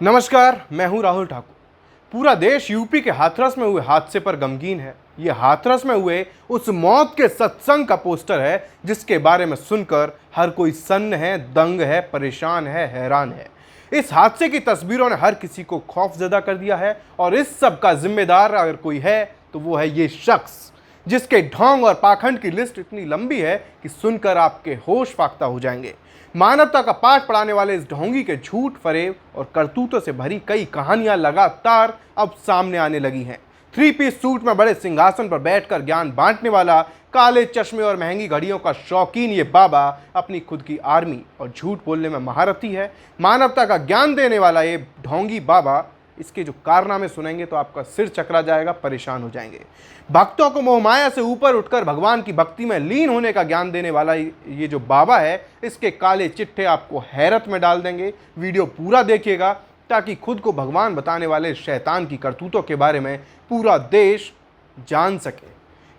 नमस्कार, मैं हूं राहुल ठाकुर। पूरा देश यूपी के हाथरस में हुए हादसे पर गमगीन है। ये हाथरस में हुए उस मौत के सत्संग का पोस्टर है जिसके बारे में सुनकर हर कोई सन्न है, दंग है, परेशान है, हैरान है। इस हादसे की तस्वीरों ने हर किसी को खौफजदा कर दिया है और इस सब का जिम्मेदार अगर कोई है तो वो है ये शख्स, जिसके ढोंग और पाखंड की लिस्ट इतनी लंबी है कि सुनकर आपके होश फाख्ता हो जाएंगे। मानवता का पाठ पढ़ाने वाले इस ढोंगी के झूठ, फरेब और करतूतों से भरी कई कहानियां लगातार अब सामने आने लगी हैं। 3 पीस सूट में बड़े सिंहासन पर बैठकर ज्ञान बांटने वाला, काले चश्मे और महंगी घड़ियों का शौकीन ये बाबा अपनी खुद की आर्मी और झूठ बोलने में महारथी है। मानवता का ज्ञान देने वाला ये ढोंगी बाबा, इसके जो कारनामे सुनेंगे तो आपका सिर चकरा जाएगा, परेशान हो जाएंगे। भक्तों को मोहमाया से ऊपर उठकर भगवान की भक्ति में लीन होने का ज्ञान देने वाला ये जो बाबा है, इसके काले चिट्ठे आपको हैरत में डाल देंगे। वीडियो पूरा देखिएगा ताकि खुद को भगवान बताने वाले शैतान की करतूतों के बारे में पूरा देश जान सके।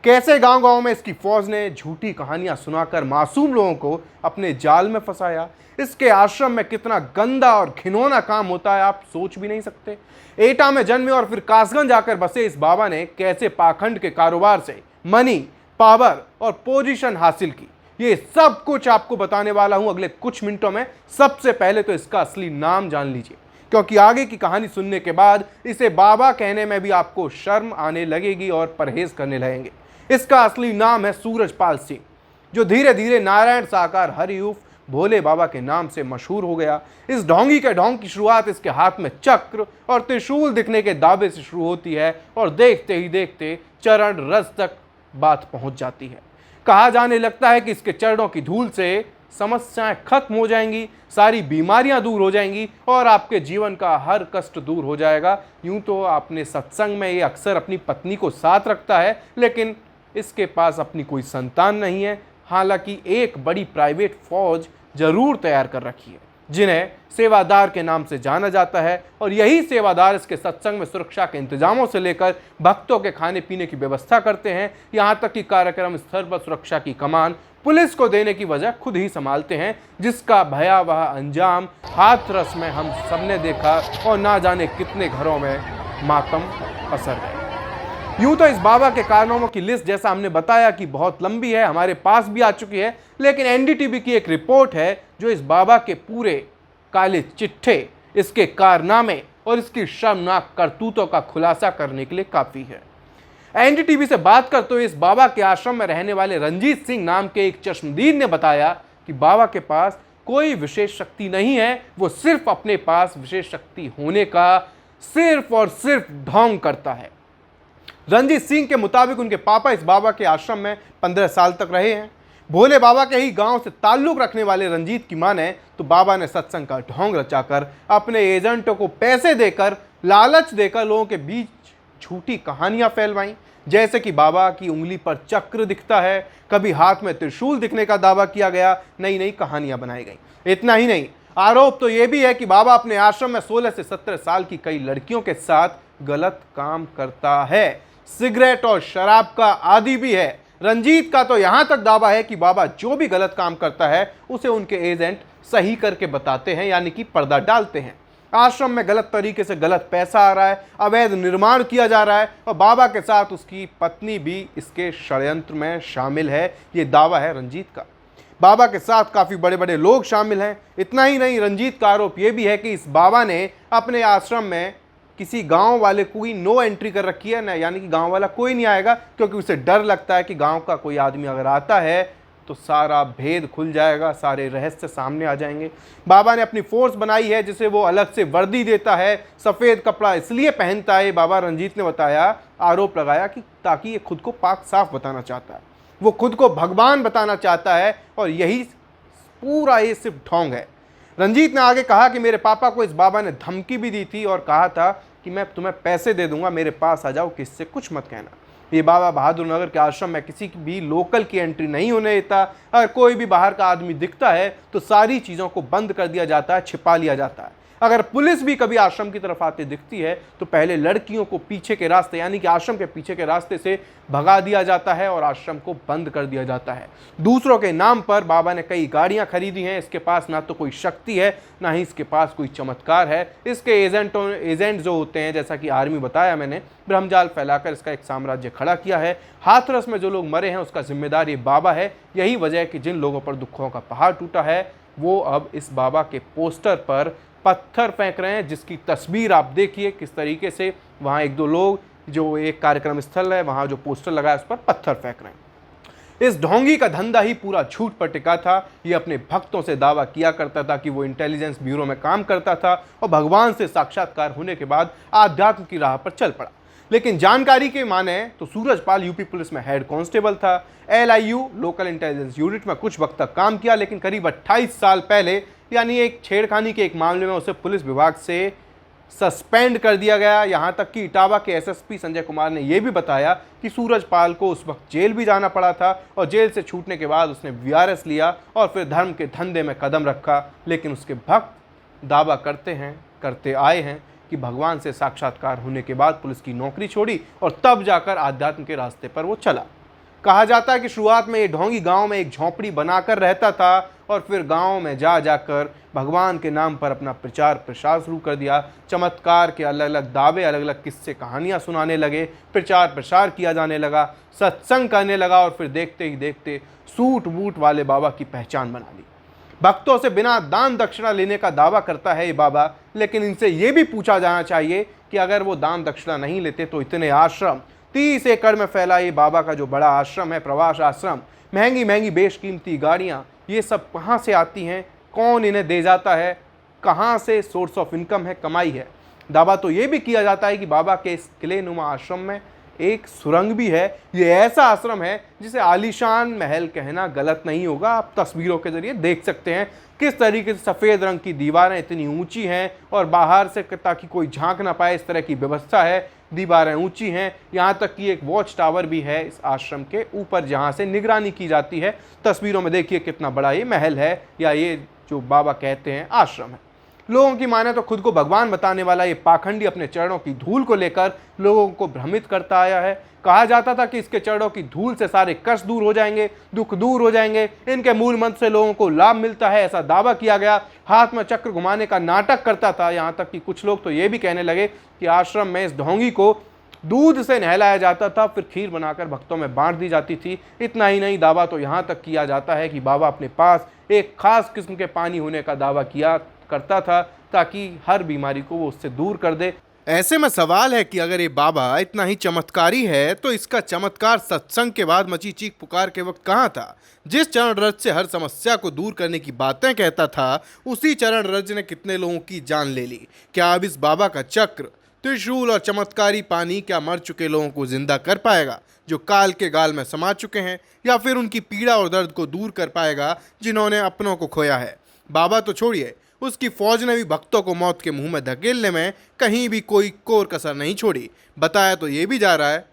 कैसे गांव-गांव में इसकी फौज ने झूठी कहानियां सुनाकर मासूम लोगों को अपने जाल में फंसाया। इसके आश्रम में कितना गंदा और घिनौना काम होता है आप सोच भी नहीं सकते। एटा में जन्मे और फिर कासगंज आकर बसे इस बाबा ने कैसे पाखंड के कारोबार से मनी, पावर और पोजीशन हासिल की, ये सब कुछ आपको बताने वाला हूं अगले कुछ मिनटों में। सबसे पहले तो इसका असली नाम जान लीजिए, क्योंकि आगे की कहानी सुनने के बाद इसे बाबा कहने में भी आपको शर्म आने लगेगी और परहेज करने लगेंगे। इसका असली नाम है सूरजपाल सिंह, जो धीरे धीरे नारायण साकार हरियूफ भोले बाबा के नाम से मशहूर हो गया। इस ढोंगी के ढोंग की शुरुआत इसके हाथ में चक्र और त्रिशूल दिखने के दावे से शुरू होती है और देखते ही देखते चरण रज तक बात पहुंच जाती है। कहा जाने लगता है कि इसके चरणों की धूल से समस्याएं खत्म हो जाएंगी, सारी बीमारियां दूर हो जाएंगी और आपके जीवन का हर कष्ट दूर हो जाएगा। यूं तो आपने सत्संग में ये अक्सर अपनी पत्नी को साथ रखता है, लेकिन इसके पास अपनी कोई संतान नहीं है। हालांकि एक बड़ी प्राइवेट फौज जरूर तैयार कर रखी है, जिन्हें सेवादार के नाम से जाना जाता है, और यही सेवादार इसके सत्संग में सुरक्षा के इंतजामों से लेकर भक्तों के खाने पीने की व्यवस्था करते हैं। यहाँ तक कि कार्यक्रम स्तर पर सुरक्षा की कमान पुलिस को देने की वजह खुद ही संभालते हैं, जिसका भयावह अंजाम हाथरस में हम सबने देखा और ना जाने कितने घरों में मातम पसर गए। यूं तो इस बाबा के कारनामों की लिस्ट जैसा हमने बताया कि बहुत लंबी है, हमारे पास भी आ चुकी है, लेकिन एनडीटीवी की एक रिपोर्ट है जो इस बाबा के पूरे काले चिट्ठे, इसके कारनामे और इसकी शर्मनाक करतूतों का खुलासा करने के लिए काफी है। एनडीटीवी से बात करते हुए इस बाबा के आश्रम में रहने वाले रंजीत सिंह नाम के एक चश्मदीद ने बताया कि बाबा के पास कोई विशेष शक्ति नहीं है, वो सिर्फ अपने पास विशेष शक्ति होने का सिर्फ और सिर्फ ढोंग करता है। रंजीत सिंह के मुताबिक उनके पापा इस बाबा के आश्रम में 15 साल तक रहे हैं। भोले बाबा के ही गांव से ताल्लुक रखने वाले रंजीत की माने तो बाबा ने सत्संग का ढोंग रचाकर अपने एजेंटों को पैसे देकर, लालच देकर लोगों के बीच झूठी कहानियां फैलवाई, जैसे कि बाबा की उंगली पर चक्र दिखता है, कभी हाथ में त्रिशूल दिखने का दावा किया गया, नई नई कहानियां बनाई गई। इतना ही नहीं, आरोप तो यह भी है कि बाबा अपने आश्रम में 16 से 17 साल की कई लड़कियों के साथ गलत काम करता है, सिगरेट और शराब का आदी भी है। रंजीत का तो यहां तक दावा है कि बाबा जो भी गलत काम करता है उसे उनके एजेंट सही करके बताते हैं, यानी कि पर्दा डालते हैं। आश्रम में गलत तरीके से गलत पैसा आ रहा है, अवैध निर्माण किया जा रहा है और बाबा के साथ उसकी पत्नी भी इसके षड्यंत्र में शामिल है, ये दावा है रंजीत का। बाबा के साथ काफी बड़े बड़े लोग शामिल हैं। इतना ही नहीं, रंजीत का आरोप यह भी है कि इस बाबा ने अपने आश्रम में किसी गांव वाले को ही नो एंट्री कर रखी है ना, यानी कि गांव वाला कोई नहीं आएगा, क्योंकि उसे डर लगता है कि गांव का कोई आदमी अगर आता है तो सारा भेद खुल जाएगा, सारे रहस्य सामने आ जाएंगे। बाबा ने अपनी फोर्स बनाई है जिसे वो अलग से वर्दी देता है, सफ़ेद कपड़ा इसलिए पहनता है, बाबा रंजीत ने बताया, आरोप लगाया कि ताकि ये खुद को पाक साफ बताना चाहता है, वो खुद को भगवान बताना चाहता है और यही पूरा ये सिर्फ ढोंग है। रंजीत ने आगे कहा कि मेरे पापा को इस बाबा ने धमकी भी दी थी और कहा था कि मैं तुम्हें पैसे दे दूंगा, मेरे पास आ जाओ, किससे कुछ मत कहना। ये बाबा बहादुर नगर के आश्रम में किसी भी लोकल की एंट्री नहीं होने देता। अगर कोई भी बाहर का आदमी दिखता है तो सारी चीज़ों को बंद कर दिया जाता है, छिपा लिया जाता है। अगर पुलिस भी कभी आश्रम की तरफ आती दिखती है तो पहले लड़कियों को पीछे के रास्ते यानी कि आश्रम के पीछे के रास्ते से भगा दिया जाता है और आश्रम को बंद कर दिया जाता है। दूसरों के नाम पर बाबा ने कई गाड़ियां खरीदी हैं। इसके पास ना तो कोई शक्ति है ना ही इसके पास कोई चमत्कार है। इसके एजेंट जो होते हैं, जैसा कि आर्मी बताया मैंने, ब्रह्मजाल फैलाकर इसका एक साम्राज्य खड़ा किया है। हाथरस में जो लोग मरे हैं उसका जिम्मेदार ये बाबा है। यही वजह है कि जिन लोगों पर दुखों का पहाड़ टूटा है वो अब इस बाबा के पोस्टर पर पत्थर फेंक रहे हैं, जिसकी तस्वीर आप देखिए किस तरीके से वहाँ एक दो लोग, जो एक कार्यक्रम स्थल है वहाँ जो पोस्टर लगा है उस पर पत्थर फेंक रहे हैं। इस ढोंगी का धंधा ही पूरा झूठ पर टिका था। ये अपने भक्तों से दावा किया करता था कि वो इंटेलिजेंस ब्यूरो में काम करता था और भगवान से साक्षात्कार होने के बाद आध्यात्म की राह पर चल पड़ा। लेकिन जानकारी के माने तो सूरजपाल यूपी पुलिस में हेड कांस्टेबल था। LIU लोकल इंटेलिजेंस यूनिट में कुछ वक्त तक काम किया, लेकिन करीब 28 साल पहले यानी एक छेड़खानी के एक मामले में उसे पुलिस विभाग से सस्पेंड कर दिया गया। यहां तक कि इटावा के SSP संजय कुमार ने यह भी बताया कि सूरजपाल को उस वक्त जेल भी जाना पड़ा था और जेल से छूटने के बाद उसने VRS लिया और फिर धर्म के धंधे में कदम रखा। लेकिन उसके भक्त दावा करते आए हैं कि भगवान से साक्षात्कार होने के बाद पुलिस की नौकरी छोड़ी और तब जाकर आध्यात्म के रास्ते पर वो चला। कहा जाता है कि शुरुआत में ये ढोंगी गांव में एक झोंपड़ी बनाकर रहता था और फिर गांव में जाकर भगवान के नाम पर अपना प्रचार प्रसार शुरू कर दिया। चमत्कार के अलग अलग दावे, अलग अलग किस्से कहानियां सुनाने लगे, प्रचार प्रसार किया जाने लगा, सत्संग करने लगा और फिर देखते ही देखते सूट बूट वाले बाबा की पहचान बना ली। भक्तों से बिना दान दक्षिणा लेने का दावा करता है ये बाबा, लेकिन इनसे ये भी पूछा जाना चाहिए कि अगर वो दान दक्षिणा नहीं लेते तो इतने आश्रम 30 एकड़ में फैला ये बाबा का जो बड़ा आश्रम है, प्रवास आश्रम, महंगी महंगी बेशकीमती गाड़ियाँ, ये सब कहाँ से आती हैं? कौन इन्हें दे जाता है? कहाँ से सोर्स ऑफ इनकम है, कमाई है? दावा तो ये भी किया जाता है कि बाबा के इस किले नुमा आश्रम में एक सुरंग भी है। ये ऐसा आश्रम है जिसे आलीशान महल कहना गलत नहीं होगा। आप तस्वीरों के जरिए देख सकते हैं किस तरीके से सफ़ेद रंग की दीवारें इतनी ऊंची हैं और बाहर से ताकि कोई झांक ना पाए इस तरह की व्यवस्था है। दीवारें ऊंची हैं, यहाँ तक कि एक वॉच टावर भी है इस आश्रम के ऊपर जहाँ से निगरानी की जाती है। तस्वीरों में देखिए कितना बड़ा ये महल है या ये जो बाबा कहते हैं आश्रम है। लोगों की माने तो खुद को भगवान बताने वाला ये पाखंडी अपने चरणों की धूल को लेकर लोगों को भ्रमित करता आया है। कहा जाता था कि इसके चरणों की धूल से सारे कष्ट दूर हो जाएंगे, दुख दूर हो जाएंगे, इनके मूल मंत्र से लोगों को लाभ मिलता है, ऐसा दावा किया गया। हाथ में चक्र घुमाने का नाटक करता था। यहाँ तक कि कुछ लोग तो ये भी कहने लगे कि आश्रम में इस ढोंगी को दूध से नहलाया जाता था, फिर खीर बनाकर भक्तों में बांट दी जाती थी। इतना ही नहीं, दावा तो यहाँ तक किया जाता है कि बाबा अपने पास एक खास किस्म के पानी होने का दावा किया करता था ताकि हर बीमारी को वो उससे दूर कर दे। ऐसे में सवाल है कि अगर ये बाबा इतना ही चमत्कारी है तो इसका चमत्कार सत्संग के बाद मची चीख पुकार के वक्त कहाँ था? जिस चरण रज से हर समस्या को दूर करने की बातें कहता था, उसी चरण रज ने कितने लोगों की जान ले ली। क्या अब इस बाबा का चक्र, त्रिशूल और चमत्कारी पानी क्या मर चुके लोगों को जिंदा कर पाएगा जो काल के गाल में समा चुके हैं, या फिर उनकी पीड़ा और दर्द को दूर कर पाएगा जिन्होंने अपनों को खोया है? बाबा तो छोड़िए, उसकी फौज ने भी भक्तों को मौत के मुंह में धकेलने में कहीं भी कोई कोर कसर नहीं छोड़ी। बताया तो ये भी जा रहा है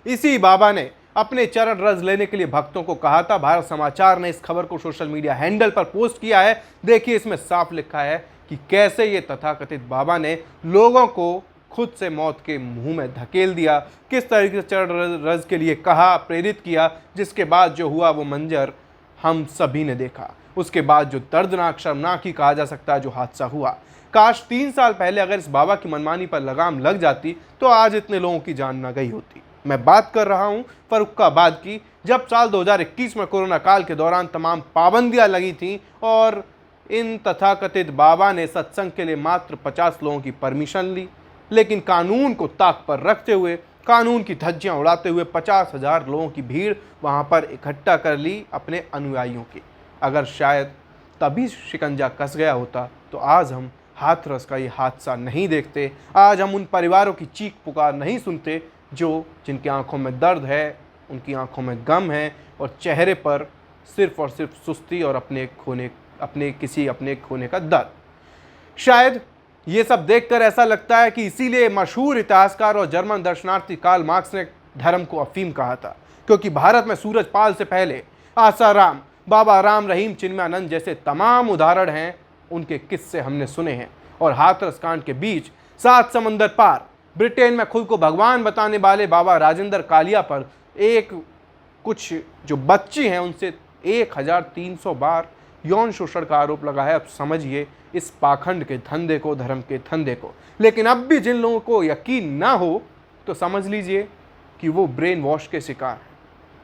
इसी बाबा ने अपने चरण रज लेने के लिए भक्तों को कहा था। भारत समाचार ने इस खबर को सोशल मीडिया हैंडल पर पोस्ट किया है। देखिए, इसमें साफ लिखा है कि कैसे ये तथाकथित बाबा ने लोगों को खुद से मौत के मुंह में धकेल दिया, किस तरीके से चरण रज के लिए कहा, प्रेरित किया, जिसके बाद जो हुआ वो मंजर हम सभी ने देखा। उसके बाद जो दर्दनाक, शर्मनाक ही कहा जा सकता है जो हादसा हुआ। काश 3 साल पहले अगर इस बाबा की मनमानी पर लगाम लग जाती तो आज इतने लोगों की जान न गई होती। मैं बात कर रहा हूं फर्रुखाबाद की, जब साल 2021 में कोरोना काल के दौरान तमाम पाबंदियां लगी थीं और इन तथाकथित बाबा ने सत्संग के लिए मात्र 50 लोगों की परमिशन ली, लेकिन कानून को ताक पर रखते हुए, कानून की धज्जियां उड़ाते हुए 50,000 लोगों की भीड़ वहां पर इकट्ठा कर ली अपने अनुयायियों की। अगर शायद तभी शिकंजा कस गया होता तो आज हम हाथरस का ये हादसा नहीं देखते, आज हम उन परिवारों की चीख पुकार नहीं सुनते जिनकी आंखों में दर्द है, उनकी आंखों में गम है और चेहरे पर सिर्फ और सिर्फ सुस्ती और अपने खोने का दर्द। शायद ये सब देखकर ऐसा लगता है कि इसीलिए मशहूर इतिहासकार और जर्मन दर्शनार्थी कार्ल मार्क्स ने धर्म को अफीम कहा था, क्योंकि भारत में सूरजपाल से पहले आसाराम, बाबा राम रहीम, चिन्मयानंद जैसे तमाम उदाहरण हैं। उनके किस्से हमने सुने हैं। और हाथरस कांड के बीच 7 समंदर पार ब्रिटेन में खुद को भगवान बताने वाले बाबा राजेंद्र कालिया पर कुछ जो बच्ची हैं उनसे 1300 बार यौन शोषण का आरोप लगा है। अब समझिए इस पाखंड के धंधे को, धर्म के धंधे को। लेकिन अब भी जिन लोगों को यकीन ना हो तो समझ लीजिए कि वो ब्रेन वॉश के शिकार हैं,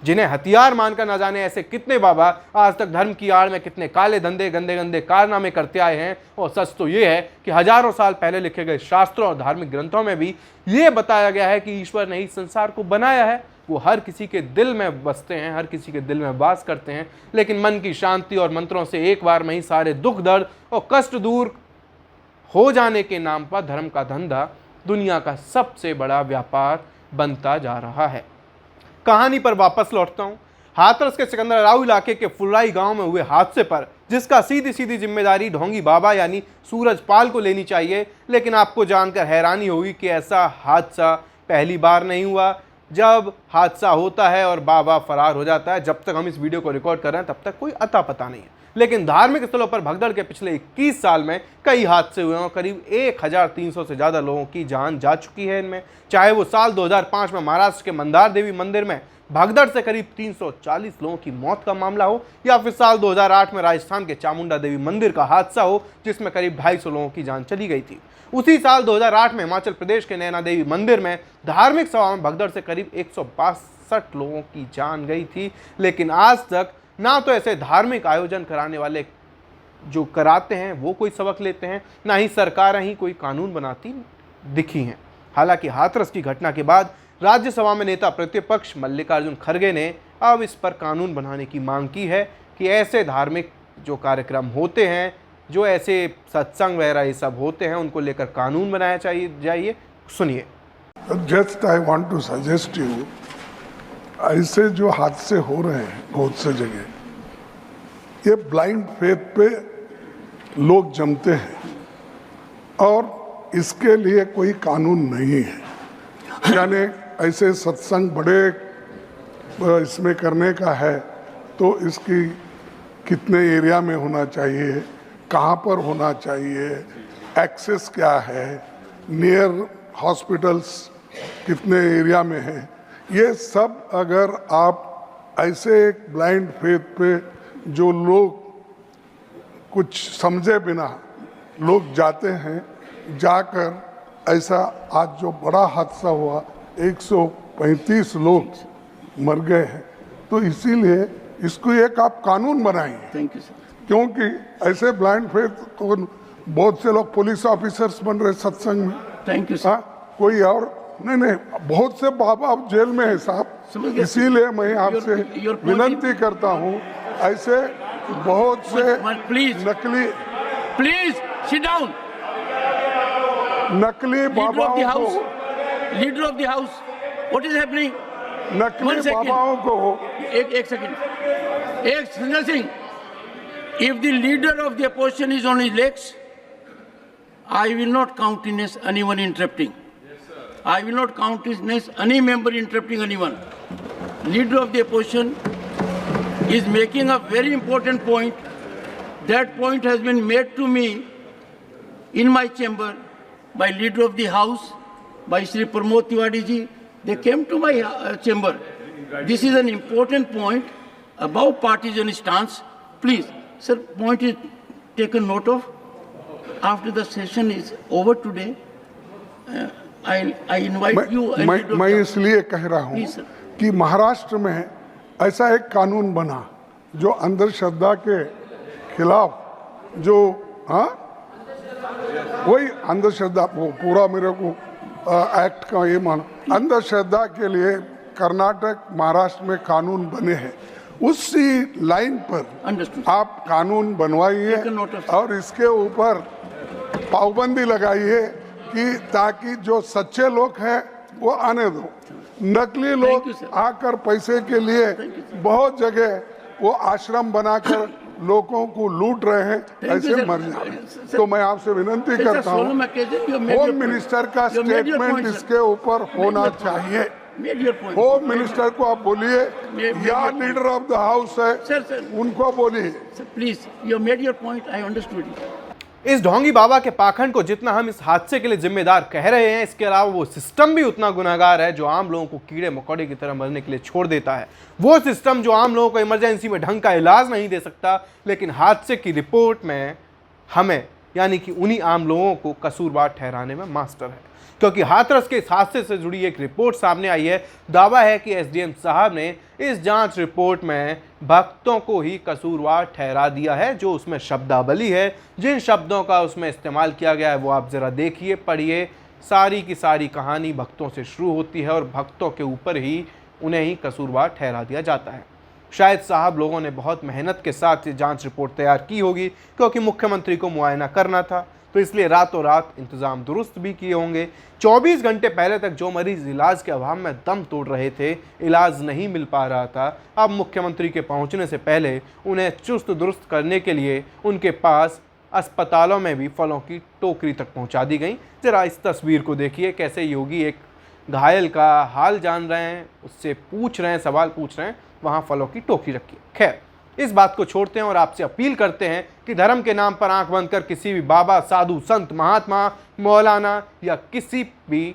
जिन्हें हथियार मानकर न जाने ऐसे कितने बाबा आज तक धर्म की आड़ में कितने काले धंधे, गंदे गंदे कारनामे करते आए हैं। और सच तो ये है कि हजारों साल पहले लिखे गए शास्त्रों और धार्मिक ग्रंथों में भी ये बताया गया है कि ईश्वर ने ही संसार को बनाया है। वो हर किसी के दिल में बसते हैं, हर किसी के दिल में वास करते हैं। लेकिन मन की शांति और मंत्रों से एक बार में ही सारे दुख दर्द और कष्ट दूर हो जाने के नाम पर धर्म का धंधा दुनिया का सबसे बड़ा व्यापार बनता जा रहा है। कहानी पर वापस लौटता हूं। हाथरस के सिकंदराव इलाके के फुलराई गांव में हुए हादसे पर जिसका सीधी सीधी जिम्मेदारी ढोंगी बाबा यानी सूरजपाल को लेनी चाहिए। लेकिन आपको जानकर हैरानी होगी कि ऐसा हादसा पहली बार नहीं हुआ। जब हादसा होता है और बाबा फरार हो जाता है, जब तक हम इस वीडियो को रिकॉर्ड कर रहे हैं तब तक कोई अता पता नहीं है। लेकिन धार्मिक स्थलों पर भगदड़ के पिछले 21 साल में कई हादसे हुए हैं और करीब 1300 से ज़्यादा लोगों की जान जा चुकी है इनमें। चाहे वो साल 2005 में महाराष्ट्र के मंदार देवी मंदिर में भगदड़ से करीब 340 लोगों की मौत का मामला हो, या फिर साल 2008 में राजस्थान के चामुंडा देवी मंदिर का हादसा हो जिसमें करीब 250 लोगों की जान चली गई थी। उसी साल 2008 में हिमाचल प्रदेश के नैना देवी मंदिर में धार्मिक सभा में भगदड़ से करीब 162 लोगों की जान गई थी। लेकिन आज तक ना तो ऐसे धार्मिक आयोजन कराने वाले जो कराते हैं वो कोई सबक लेते हैं, ना ही सरकारें ही कोई कानून बनाती दिखी हैं। हालांकि हाथरस की घटना के बाद राज्यसभा में नेता प्रतिपक्ष मल्लिकार्जुन खड़गे ने अब इस पर कानून बनाने की मांग की है कि ऐसे धार्मिक जो कार्यक्रम होते हैं, जो ऐसे सत्संग वगैरह ये सब होते हैं, उनको लेकर कानून बनाया जाइए। सुनिए। Just I want to suggest you, ऐसे जो हादसे हो रहे हैं बहुत से जगह, ये ब्लाइंड फेथ पे लोग जमते हैं और इसके लिए कोई कानून नहीं है। यानी ऐसे सत्संग बड़े इसमें करने का है तो इसकी कितने एरिया में होना चाहिए, कहाँ पर होना चाहिए, एक्सेस क्या है, नियर हॉस्पिटल्स कितने एरिया में है, ये सब अगर आप ऐसे एक ब्लाइंड फेथ पे जो लोग कुछ समझे बिना लोग जाते हैं, जाकर ऐसा आज जो बड़ा हादसा हुआ 135 लोग मर गए हैं, तो इसीलिए इसको एक आप कानून बनाइए। Thank you sir. क्योंकि ऐसे ब्लाइंड फेथ को बहुत से लोग पुलिस ऑफिसर्स बन रहे सत्संग में। Thank you sir. कोई और नहीं, बहुत से बाबा अब जेल में है साहब। इसीलिए मैं आपसे विनती करता हूँ, ऐसे बहुत से नकली, प्लीज सिट डाउन, नकली बाबाओं को, leader of the house, what is happening? नकली बाबाओं को एक सेकंड, एक Sanjay Singh, if the leader of the opposition is on his legs, I will not countenance anyone interrupting. I will not countenance any member interrupting anyone. Leader of the opposition is making a very important point. That point has been made to me in my chamber by leader of the house, by Shri Pramod Tiwari ji. They came to my chamber. This is an important point above partisan stance. Please, sir, point is taken note of. After the session is over today, I invite you. मैं इसलिए कह रहा हूँ कि महाराष्ट्र में ऐसा एक कानून बना जो अंधश्रद्धा के खिलाफ, जो वही अंधश्रद्धा, वो पूरा मेरे को एक्ट का ये मानो, अंधश्रद्धा के लिए कर्नाटक महाराष्ट्र में कानून बने हैं। उसी लाइन पर आप कानून बनवाइए और इसके ऊपर पाबंदी लगाइए कि ताकि जो सच्चे लोग हैं वो आने दो। नकली लोग आकर पैसे के लिए बहुत जगह वो आश्रम बनाकर लोगों को लूट रहे हैं, ऐसे मर जाए। तो मैं आपसे विनती करता हूँ, होम मिनिस्टर का स्टेटमेंट इसके ऊपर होना चाहिए। होम मिनिस्टर को आप बोलिए, या लीडर ऑफ द हाउस है उनको बोलिए। Please, you made your point, I understood. इस ढोंगी बाबा के पाखंड को जितना हम इस हादसे के लिए जिम्मेदार कह रहे हैं, इसके अलावा वो सिस्टम भी उतना गुनाहगार है जो आम लोगों को कीड़े मकोड़े की तरह मरने के लिए छोड़ देता है। वो सिस्टम जो आम लोगों को इमरजेंसी में ढंग का इलाज नहीं दे सकता, लेकिन हादसे की रिपोर्ट में हमें यानी कि उन्हीं आम लोगों को कसूरवार ठहराने में मास्टर है। क्योंकि हाथरस के इस हादसे से जुड़ी एक रिपोर्ट सामने आई है। दावा है कि एसडीएम साहब ने इस जांच रिपोर्ट में भक्तों को ही कसूरवार ठहरा दिया है। जो उसमें शब्दावली है, जिन शब्दों का उसमें इस्तेमाल किया गया है, वो आप ज़रा देखिए, पढ़िए। सारी की सारी कहानी भक्तों से शुरू होती है और भक्तों के ऊपर ही उन्हें ही कसूरवार ठहरा दिया जाता है। शायद साहब लोगों ने बहुत मेहनत के साथ ये जांच रिपोर्ट तैयार की होगी, क्योंकि मुख्यमंत्री को मुआयना करना था, तो इसलिए रातों रात इंतजाम दुरुस्त भी किए होंगे। 24 घंटे पहले तक जो मरीज इलाज के अभाव में दम तोड़ रहे थे, इलाज नहीं मिल पा रहा था, अब मुख्यमंत्री के पहुंचने से पहले उन्हें चुस्त दुरुस्त करने के लिए उनके पास अस्पतालों में भी फलों की टोकरी तक पहुंचा दी गई। जरा इस तस्वीर को देखिए, कैसे योगी एक घायल का हाल जान रहे हैं, उससे पूछ रहे हैं, सवाल पूछ रहे हैं, वहाँ फलों की टोकरी रखी है। खैर, इस बात को छोड़ते हैं और आपसे अपील करते हैं कि धर्म के नाम पर आंख बंद कर किसी भी बाबा, साधु, संत, महात्मा, मौलाना या किसी भी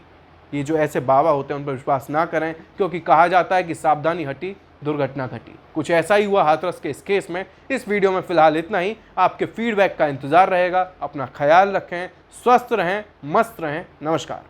ये जो ऐसे बाबा होते हैं उन पर विश्वास ना करें, क्योंकि कहा जाता है कि सावधानी हटी दुर्घटना घटी। कुछ ऐसा ही हुआ हाथरस के इस केस में। इस वीडियो में फिलहाल इतना ही। आपके फीडबैक का इंतजार रहेगा। अपना ख्याल रखें, स्वस्थ रहें, मस्त रहें। नमस्कार।